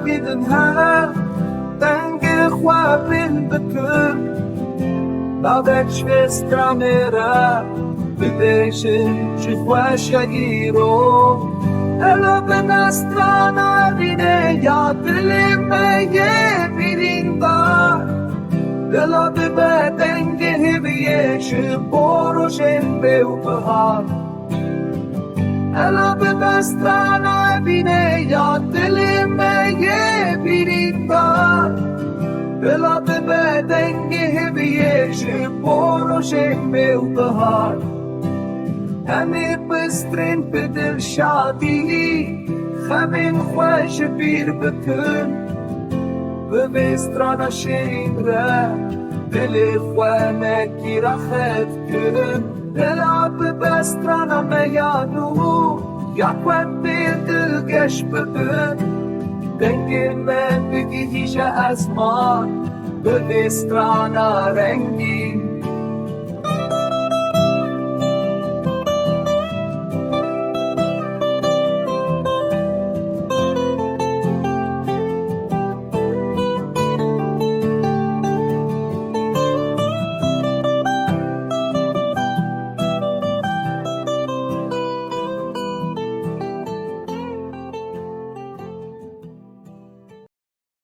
بدنها تنقي خوابين بكل بعدك شفت كاميرا بديشن شخوا شغيرو Ela bena strana vine ya dilime ye birinda Ela bebe denge heviye şu boruşen be upahar Ela bena strana vine ya dilime ye birinda Ela bebe denge heviye şu boruşen be upahar همه بسترین به دل شادی خمین خوش بیر بکن به بسترانا شین را دل خوانه کی را خد کن دلا به بسترانا میانو یا کن به دل گش بکن دنگ من بگی هیچ ازمان به بسترانا رنگی